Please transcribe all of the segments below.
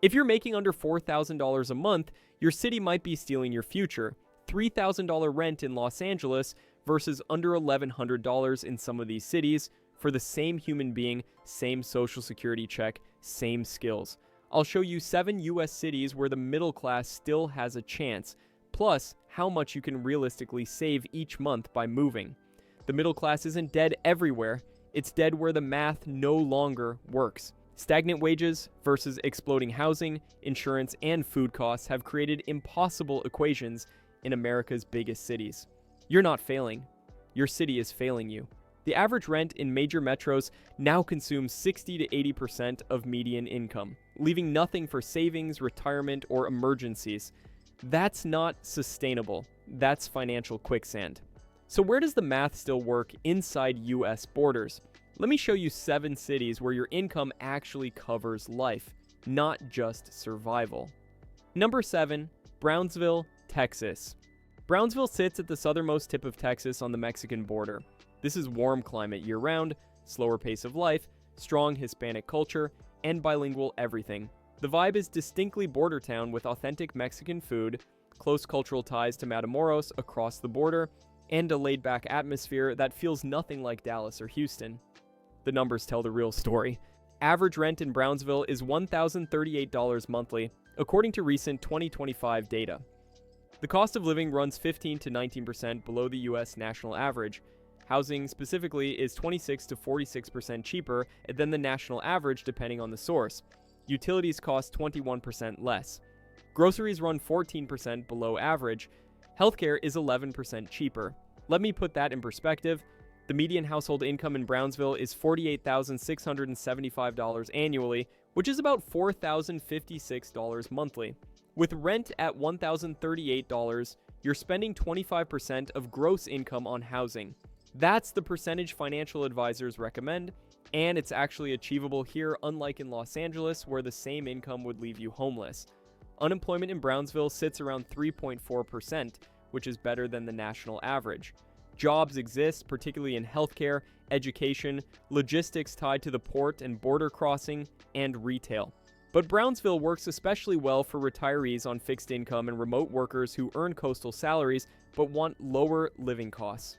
If you're making under $4,000 a month, your city might be stealing your future. $3,000 rent in Los Angeles versus under $1,100 in some of these cities for the same human being, same social security check, same skills. I'll show you 7 US cities where the middle class still has a chance, plus how much you can realistically save each month by moving. The middle class isn't dead everywhere, it's dead where the math no longer works. Stagnant wages versus exploding housing, insurance, and food costs have created impossible equations in America's biggest cities. You're not failing. Your city is failing you. The average rent in major metros now consumes 60 to 80% of median income, leaving nothing for savings, retirement, or emergencies. That's not sustainable. That's financial quicksand. So where does the math still work inside US borders? Let me show you 7 cities where your income actually covers life, not just survival. Number 7, Brownsville, Texas. Brownsville sits at the southernmost tip of Texas on the Mexican border. This is warm climate year-round, slower pace of life, strong Hispanic culture, and bilingual everything. The vibe is distinctly border town with authentic Mexican food, close cultural ties to Matamoros across the border, and a laid-back atmosphere that feels nothing like Dallas or Houston. The numbers tell the real story. Average rent in Brownsville is $1,038 monthly, according to recent 2025 data. The cost of living runs 15 to 19% below the US national average. Housing specifically is 26 to 46% cheaper than the national average depending on the source. Utilities cost 21% less. Groceries run 14% below average. Healthcare is 11% cheaper. Let me put that in perspective. The median household income in Brownsville is $48,675 annually, which is about $4,056 monthly. With rent at $1,038, you're spending 25% of gross income on housing. That's the percentage financial advisors recommend, and it's actually achievable here, unlike in Los Angeles, where the same income would leave you homeless. Unemployment in Brownsville sits around 3.4%, which is better than the national average. Jobs exist, particularly in healthcare, education, logistics tied to the port and border crossing, and retail. But Brownsville works especially well for retirees on fixed income and remote workers who earn coastal salaries but want lower living costs.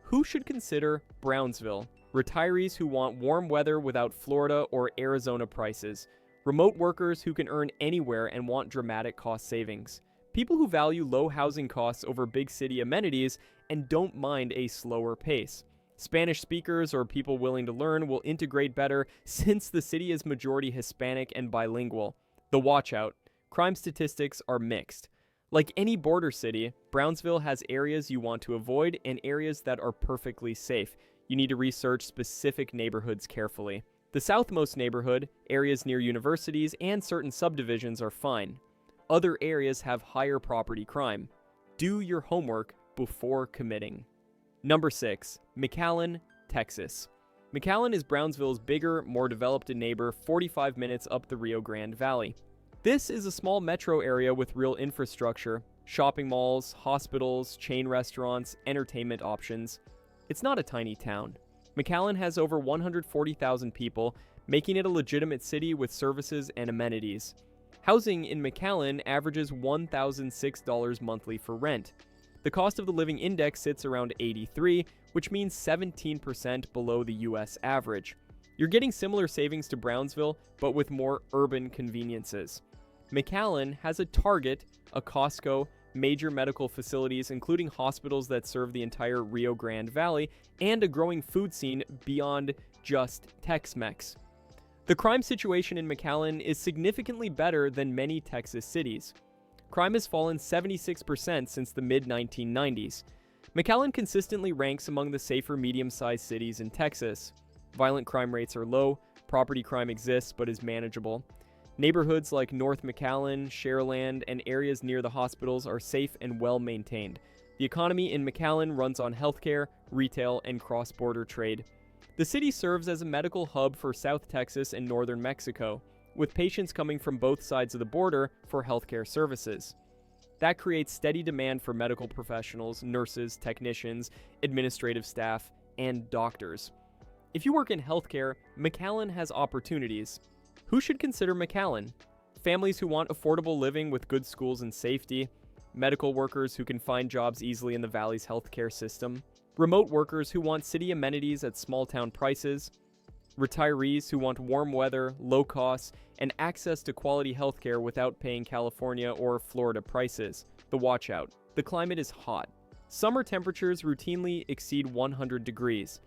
Who should consider Brownsville? Retirees who want warm weather without Florida or Arizona prices. Remote workers who can earn anywhere and want dramatic cost savings. People who value low housing costs over big city amenities and don't mind a slower pace. Spanish speakers or people willing to learn will integrate better since the city is majority Hispanic and bilingual. The watch out: crime statistics are mixed. Like any border city, Brownsville has areas you want to avoid and areas that are perfectly safe. You need to research specific neighborhoods carefully. The southmost neighborhood, areas near universities, and certain subdivisions are fine. Other areas have higher property crime. Do your homework before committing. Number 6, McAllen, Texas. McAllen is Brownsville's bigger, more developed neighbor 45 minutes up the Rio Grande Valley. This is a small metro area with real infrastructure, shopping malls, hospitals, chain restaurants, entertainment options. It's not a tiny town. McAllen has over 140,000 people, making it a legitimate city with services and amenities. Housing in McAllen averages $1,006 monthly for rent. The cost of the living index sits around 83, which means 17% below the US average. You're getting similar savings to Brownsville, but with more urban conveniences. McAllen has a Target, a Costco, major medical facilities including hospitals that serve the entire Rio Grande Valley, and a growing food scene beyond just Tex-Mex. The crime situation in McAllen is significantly better than many Texas cities. Crime has fallen 76% since the mid-1990s. McAllen consistently ranks among the safer medium-sized cities in Texas. Violent crime rates are low, property crime exists but is manageable. Neighborhoods like North McAllen, Shareland, and areas near the hospitals are safe and well-maintained. The economy in McAllen runs on healthcare, retail, and cross-border trade. The city serves as a medical hub for South Texas and northern Mexico, with patients coming from both sides of the border for healthcare services. That creates steady demand for medical professionals, nurses, technicians, administrative staff, and doctors. If you work in healthcare, McAllen has opportunities. Who should consider McAllen? families who want affordable living with good schools and safety, medical workers who can find jobs easily in the valley's healthcare system, remote workers who want city amenities at small town prices, retirees who want warm weather, low costs, and access to quality healthcare without paying California or Florida prices. The watch out. The climate is hot. Summer temperatures routinely exceed 100 degrees.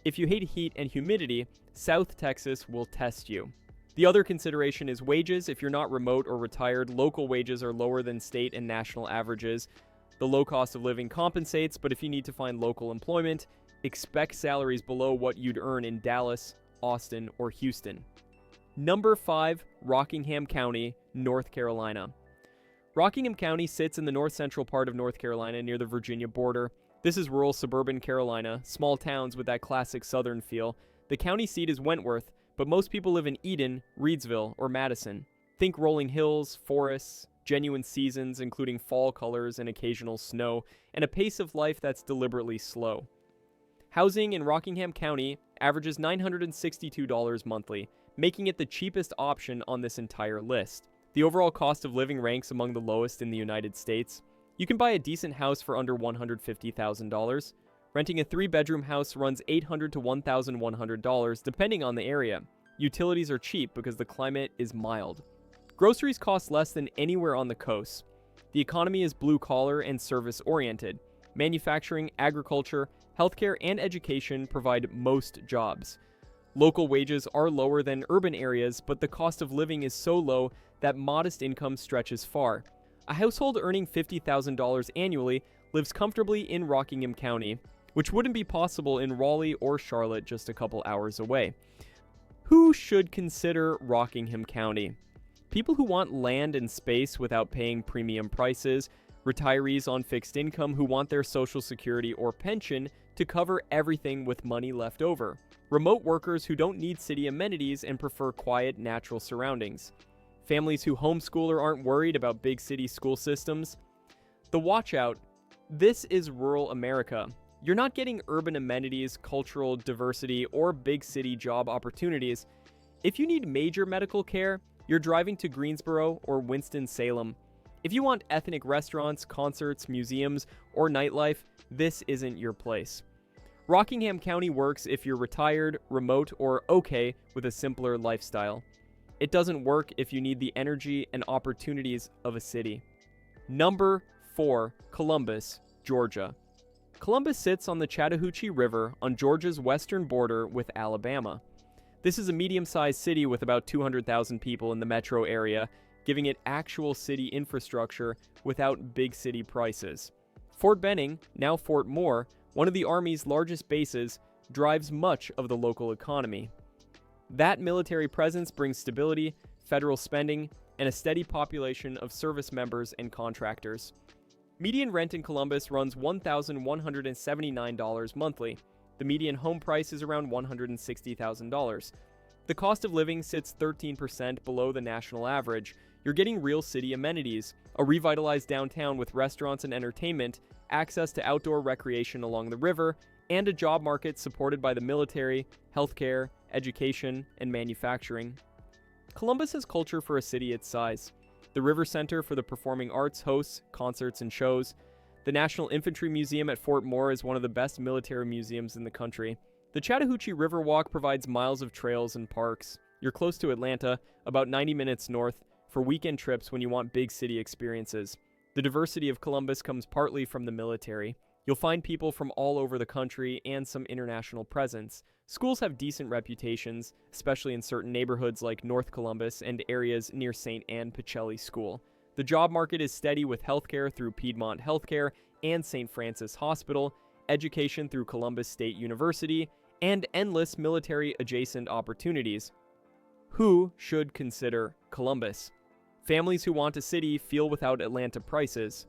If you hate heat and humidity, South Texas will test you. The other consideration is wages. If you're not remote or retired, local wages are lower than state and national averages. The low cost of living compensates, but if you need to find local employment, expect salaries below what you'd earn in Dallas, Austin, or Houston. Number 5, Rockingham County, North Carolina. Rockingham County sits in the north-central part of North Carolina near the Virginia border. This is rural suburban Carolina, small towns with that classic southern feel. The county seat is Wentworth, but most people live in Eden, Reedsville, or Madison. Think rolling hills, forests, genuine seasons including fall colors and occasional snow, and a pace of life that's deliberately slow. Housing in Rockingham County averages $962 monthly, making it the cheapest option on this entire list. The overall cost of living ranks among the lowest in the United States. You can buy a decent house for under $150,000. Renting a 3-bedroom house runs $800 to $1,100 depending on the area. Utilities are cheap because the climate is mild. Groceries cost less than anywhere on the coast. The economy is blue-collar and service-oriented. Manufacturing, agriculture, healthcare, and education provide most jobs. Local wages are lower than urban areas, but the cost of living is so low that modest income stretches far. A household earning $50,000 annually lives comfortably in Rockingham County, which wouldn't be possible in Raleigh or Charlotte just a couple hours away. Who should consider Rockingham County? People who want land and space without paying premium prices, retirees on fixed income who want their Social Security or pension to cover everything with money left over, remote workers who don't need city amenities and prefer quiet, natural surroundings, families who homeschool or aren't worried about big city school systems. The watch out. This is rural America. You're not getting urban amenities, cultural diversity, or big city job opportunities. If you need major medical care, you're driving to Greensboro or Winston-Salem. If you want ethnic restaurants, concerts, museums, or nightlife, this isn't your place. Rockingham County works if you're retired, remote, or okay with a simpler lifestyle. It doesn't work if you need the energy and opportunities of a city. Number 4, Columbus, Georgia. Columbus sits on the Chattahoochee River on Georgia's western border with Alabama. This is a medium-sized city with about 200,000 people in the metro area, giving it actual city infrastructure without big city prices. Fort Benning, now Fort Moore, one of the Army's largest bases, drives much of the local economy. That military presence brings stability, federal spending, and a steady population of service members and contractors. Median rent in Columbus runs $1,179 monthly. The median home price is around $160,000. The cost of living sits 13% below the national average. You're getting real city amenities, a revitalized downtown with restaurants and entertainment, access to outdoor recreation along the river, and a job market supported by the military, healthcare, education, and manufacturing. Columbus has culture for a city its size. The River Center for the Performing Arts hosts concerts and shows. The National Infantry Museum at Fort Moore is one of the best military museums in the country. The Chattahoochee River Walk provides miles of trails and parks. You're close to Atlanta, about 90 minutes north, for weekend trips when you want big city experiences. The diversity of Columbus comes partly from the military. You'll find people from all over the country and some international presence. Schools have decent reputations, especially in certain neighborhoods like North Columbus and areas near St. Anne Pacelli School. The job market is steady with healthcare through Piedmont Healthcare and St. Francis Hospital, education through Columbus State University, and endless military-adjacent opportunities. Who should consider Columbus? Families who want a city feel without Atlanta prices.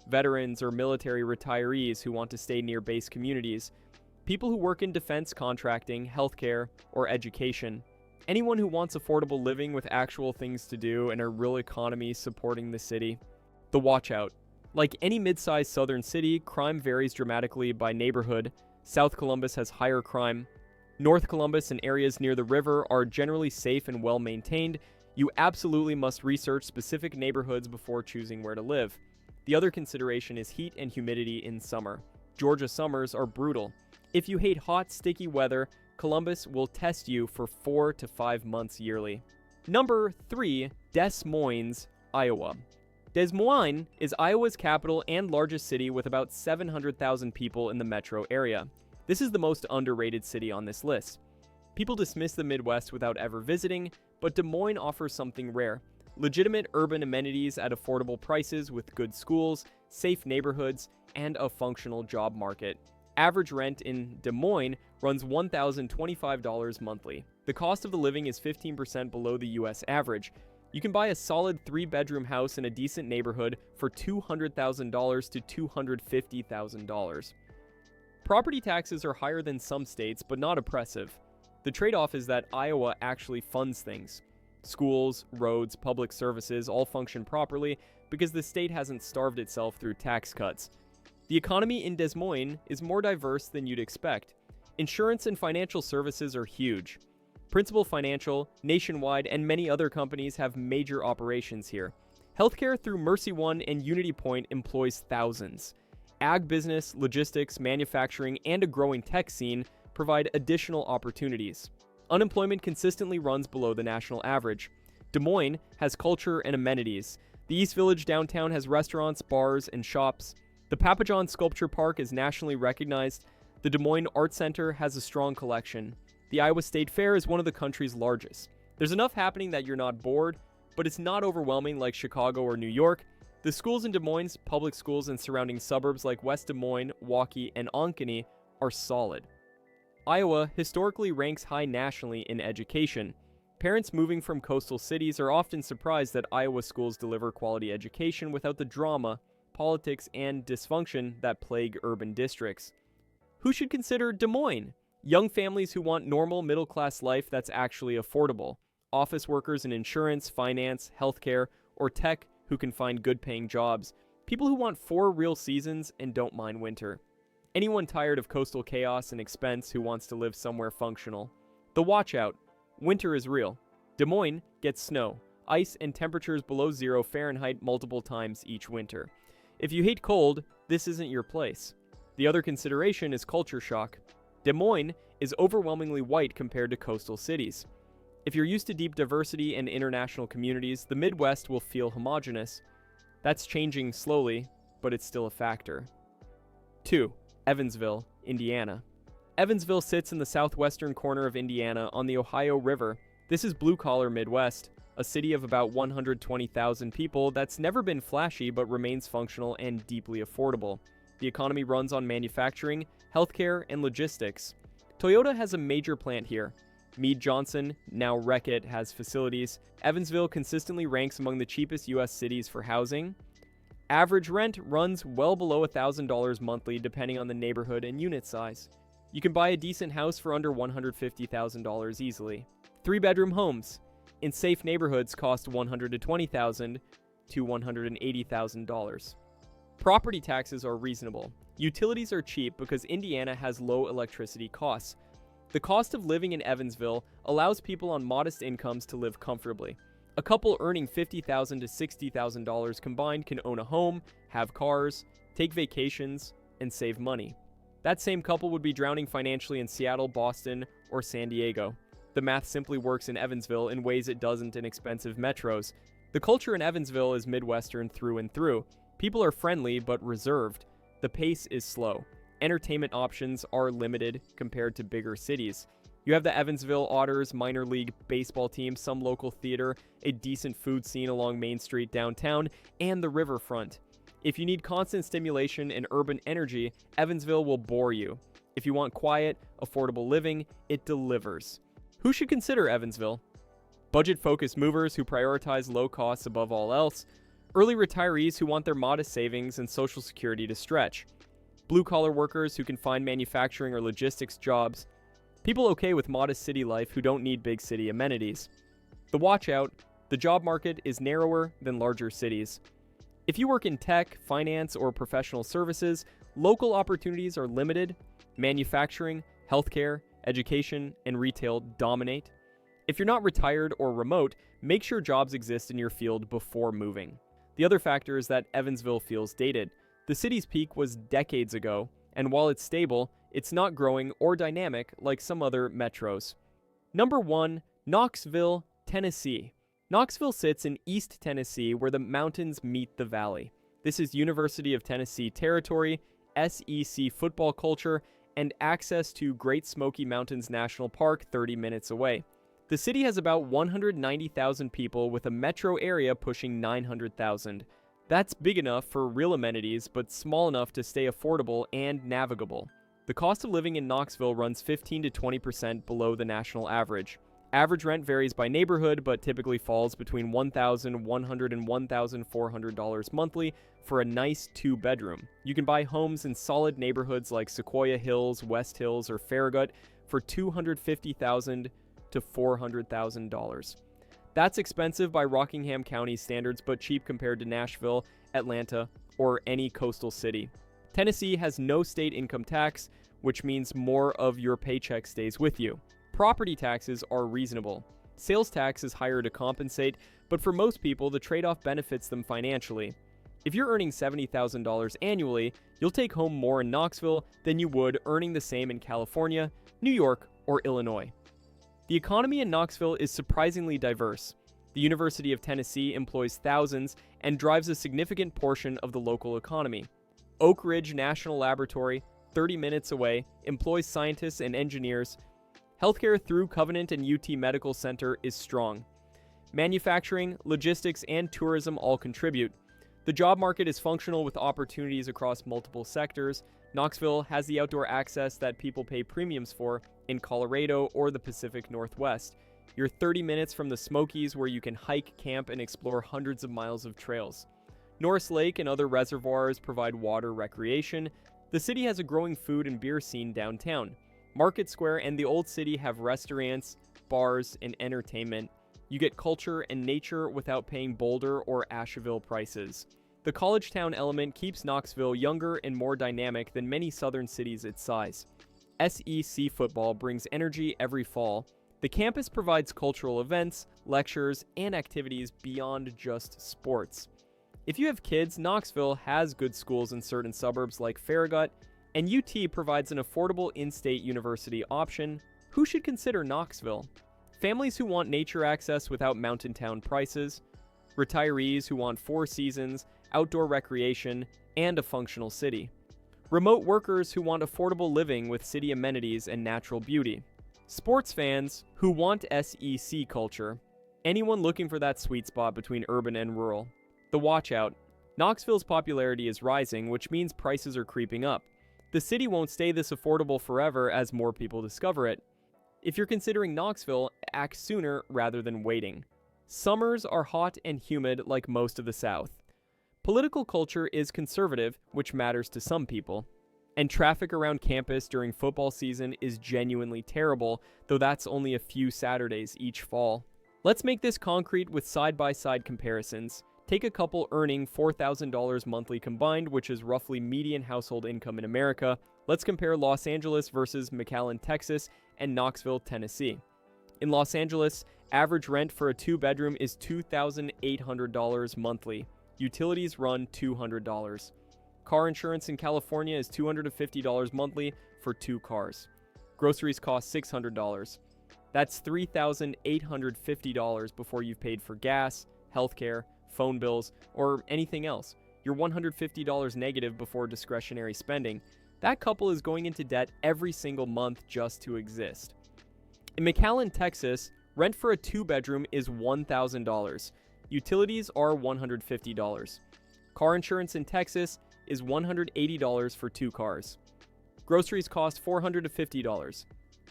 Veterans or military retirees who want to stay near base communities. People who work in defense contracting, healthcare, or education. Anyone who wants affordable living with actual things to do and a real economy supporting the city. The watch out. Like any mid-sized southern city, crime varies dramatically by neighborhood. South Columbus has higher crime. North Columbus and areas near the river are generally safe and well maintained. You absolutely must research specific neighborhoods before choosing where to live. The other consideration is heat and humidity in summer. Georgia summers are brutal. If you hate hot, sticky weather, Columbus will test you for 4 to 5 months yearly. Number 3, Des Moines, Iowa. Des Moines is Iowa's capital and largest city with about 700,000 people in the metro area. This is the most underrated city on this list. People dismiss the Midwest without ever visiting, but Des Moines offers something rare: legitimate urban amenities at affordable prices with good schools, safe neighborhoods, and a functional job market. Average rent in Des Moines runs $1,025 monthly. The cost of the living is 15% below the US average. You can buy a solid 3-bedroom house in a decent neighborhood for $200,000 to $250,000. Property taxes are higher than some states, but not oppressive. The trade-off is that Iowa actually funds things. Schools, roads, public services all function properly because the state hasn't starved itself through tax cuts. The economy in Des Moines is more diverse than you'd expect. Insurance and financial services are huge. Principal Financial, Nationwide, and many other companies have major operations here. Healthcare through Mercy One and Unity Point employs thousands. Ag business, logistics, manufacturing, and a growing tech scene provide additional opportunities. Unemployment consistently runs below the national average. Des Moines has culture and amenities. The East Village downtown has restaurants, bars, and shops. The Pappajohn Sculpture Park is nationally recognized. The Des Moines Art Center has a strong collection. The Iowa State Fair is one of the country's largest. There's enough happening that you're not bored, but it's not overwhelming like Chicago or New York. The schools in Des Moines, public schools in surrounding suburbs like West Des Moines, Waukee, and Ankeny are solid. Iowa historically ranks high nationally in education. Parents moving from coastal cities are often surprised that Iowa schools deliver quality education without the drama, politics, and dysfunction that plague urban districts. Who should consider Des Moines? Young families who want normal middle-class life that's actually affordable. Office workers in insurance, finance, healthcare, or tech who can find good-paying jobs. People who want 4 real seasons and don't mind winter. Anyone tired of coastal chaos and expense who wants to live somewhere functional. The watch out. Winter is real. Des Moines gets snow, ice, and temperatures below 0 Fahrenheit multiple times each winter. If you hate cold, this isn't your place. The other consideration is culture shock. Des Moines is overwhelmingly white compared to coastal cities. If you're used to deep diversity and international communities, the Midwest will feel homogenous. That's changing slowly, but it's still a factor. 2. Evansville, Indiana. Evansville sits in the southwestern corner of Indiana on the Ohio River. This is blue-collar Midwest, a city of about 120,000 people that's never been flashy but remains functional and deeply affordable. The economy runs on manufacturing, healthcare, and logistics. Toyota has a major plant here. Meade Johnson, now Reckitt, has facilities. Evansville consistently ranks among the cheapest U.S. cities for housing. Average rent runs well below $1,000 monthly depending on the neighborhood and unit size. You can buy a decent house for under $150,000 easily. 3-bedroom homes in safe neighborhoods cost $120,000 to $180,000. Property taxes are reasonable. Utilities are cheap because Indiana has low electricity costs. The cost of living in Evansville allows people on modest incomes to live comfortably. A couple earning $50,000 to $60,000 combined can own a home, have cars, take vacations, and save money. That same couple would be drowning financially in Seattle, Boston, or San Diego. The math simply works in Evansville in ways it doesn't in expensive metros. The culture in Evansville is Midwestern through and through. People are friendly but reserved. The pace is slow. Entertainment options are limited compared to bigger cities. You have the Evansville Otters minor league baseball team, some local theater, a decent food scene along Main Street downtown, and the riverfront. If you need constant stimulation and urban energy, Evansville will bore you. If you want quiet, affordable living, it delivers. Who should consider Evansville? Budget-focused movers who prioritize low costs above all else. Early retirees who want their modest savings and Social Security to stretch. Blue-collar workers who can find manufacturing or logistics jobs. People okay with modest city life who don't need big city amenities. The watch out, the job market is narrower than larger cities. If you work in tech, finance, or professional services, local opportunities are limited. Manufacturing, healthcare, education, and retail dominate. If you're not retired or remote, make sure jobs exist in your field before moving. The other factor is that Evansville feels dated. The city's peak was decades ago, and while it's stable, it's not growing or dynamic like some other metros. Number 1, Knoxville, Tennessee. Knoxville sits in East Tennessee where the mountains meet the valley. This is University of Tennessee territory, SEC football culture, and access to Great Smoky Mountains National Park 30 minutes away. The city has about 190,000 people with a metro area pushing 900,000. That's big enough for real amenities, but small enough to stay affordable and navigable. The cost of living in Knoxville runs 15 to 20% below the national average. Average rent varies by neighborhood, but typically falls between $1,100 and $1,400 monthly for a nice 2-bedroom. You can buy homes in solid neighborhoods like Sequoia Hills, West Hills, or Farragut for $250,000 to $400,000. That's expensive by Rockingham County standards, but cheap compared to Nashville, Atlanta, or any coastal city. Tennessee has no state income tax, which means more of your paycheck stays with you. Property taxes are reasonable. Sales tax is higher to compensate, but for most people, the trade-off benefits them financially. If you're earning $70,000 annually, you'll take home more in Knoxville than you would earning the same in California, New York, or Illinois. The economy in Knoxville is surprisingly diverse. The University of Tennessee employs thousands and drives a significant portion of the local economy. Oak Ridge National Laboratory, 30 minutes away, employs scientists and engineers. Healthcare through Covenant and UT Medical Center is strong. Manufacturing, logistics, and tourism all contribute. The job market is functional with opportunities across multiple sectors. Knoxville has the outdoor access that people pay premiums for in Colorado or the Pacific Northwest. You're 30 minutes from the Smokies, where you can hike, camp, and explore hundreds of miles of trails. Norris Lake and other reservoirs provide water recreation. The city has a growing food and beer scene downtown. Market Square and the Old City have restaurants, bars, and entertainment. You get culture and nature without paying Boulder or Asheville prices. The college town element keeps Knoxville younger and more dynamic than many southern cities its size. SEC football brings energy every fall. The campus provides cultural events, lectures, and activities beyond just sports. If you have kids, Knoxville has good schools in certain suburbs like Farragut, and UT provides an affordable in-state university option. Who should consider Knoxville? Families who want nature access without mountain town prices, retirees who want 4 seasons, outdoor recreation, and a functional city, remote workers who want affordable living with city amenities and natural beauty, sports fans who want SEC culture, anyone looking for that sweet spot between urban and rural. The watch out: Knoxville's popularity is rising, which means prices are creeping up. The city won't stay this affordable forever as more people discover it. If you're considering Knoxville, act sooner rather than waiting. Summers are hot and humid like most of the South. Political culture is conservative, which matters to some people. And traffic around campus during football season is genuinely terrible, though that's only a few Saturdays each fall. Let's make this concrete with side-by-side comparisons. Take a couple earning $4,000 monthly combined, which is roughly median household income in America. Let's compare Los Angeles versus McAllen, Texas, and Knoxville, Tennessee. In Los Angeles, average rent for a 2-bedroom is $2,800 monthly. Utilities run $200. Car insurance in California is $250 monthly for 2 cars. Groceries cost $600. That's $3,850 before you've paid for gas, healthcare, phone bills, or anything else. You're $150 negative before discretionary spending. That couple is going into debt every single month just to exist. In McAllen, Texas, rent for a 2-bedroom is $1,000. Utilities are $150. Car insurance in Texas is $180 for 2 cars. Groceries cost $450.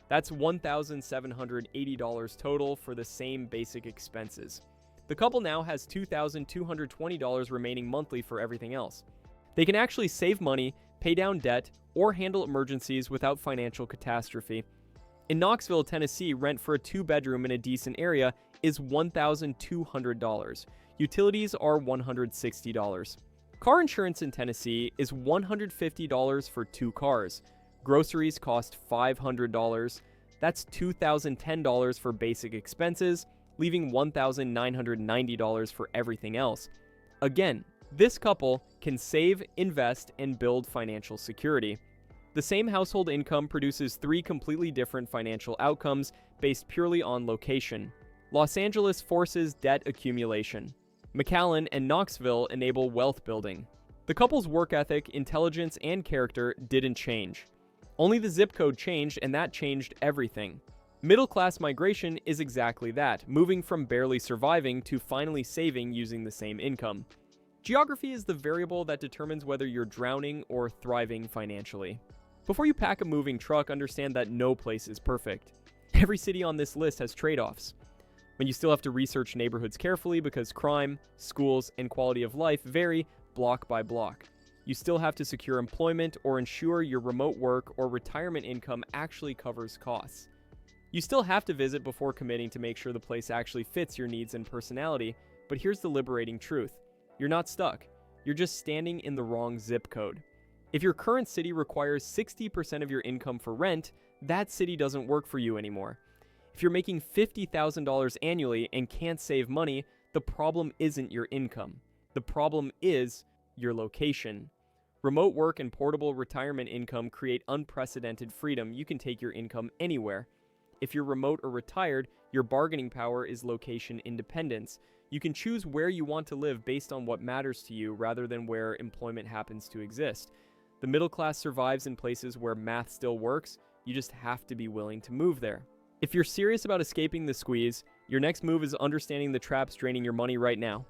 That's $1,780 total for the same basic expenses. The couple now has $2,220 remaining monthly for everything else. They can actually save money, pay down debt, or handle emergencies without financial catastrophe. In Knoxville, Tennessee, rent for a 2-bedroom in a decent area is $1,200. Utilities are $160. Car insurance in Tennessee is $150 for 2 cars. Groceries cost $500. That's $2,010 for basic expenses, leaving $1,990 for everything else. Again, this couple can save, invest, and build financial security. The same household income produces three completely different financial outcomes based purely on location. Los Angeles forces debt accumulation. McAllen and Knoxville enable wealth building. The couple's work ethic, intelligence, and character didn't change. Only the zip code changed, and that changed everything. Middle-class migration is exactly that, moving from barely surviving to finally saving using the same income. Geography is the variable that determines whether you're drowning or thriving financially. Before you pack a moving truck, understand that no place is perfect. Every city on this list has trade-offs. But you still have to research neighborhoods carefully because crime, schools, and quality of life vary block by block. You still have to secure employment or ensure your remote work or retirement income actually covers costs. You still have to visit before committing to make sure the place actually fits your needs and personality, but here's the liberating truth. You're not stuck. You're just standing in the wrong zip code. If your current city requires 60% of your income for rent, that city doesn't work for you anymore. If you're making $50,000 annually and can't save money, the problem isn't your income. The problem is your location. Remote work and portable retirement income create unprecedented freedom. You can take your income anywhere. If you're remote or retired, your bargaining power is location independence. You can choose where you want to live based on what matters to you rather than where employment happens to exist. The middle class survives in places where math still works. You just have to be willing to move there. If you're serious about escaping the squeeze, your next move is understanding the traps draining your money right now.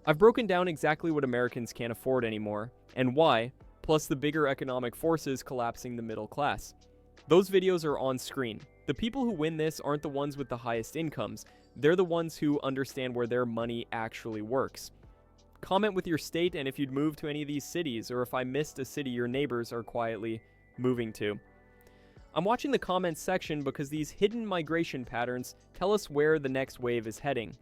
I've broken down exactly what Americans can't afford anymore, and why, plus the bigger economic forces collapsing the middle class. Those videos are on screen. The people who win this aren't the ones with the highest incomes. They're the ones who understand where their money actually works. Comment with your state and if you'd move to any of these cities, or if I missed a city your neighbors are quietly moving to. I'm watching the comments section because these hidden migration patterns tell us where the next wave is heading.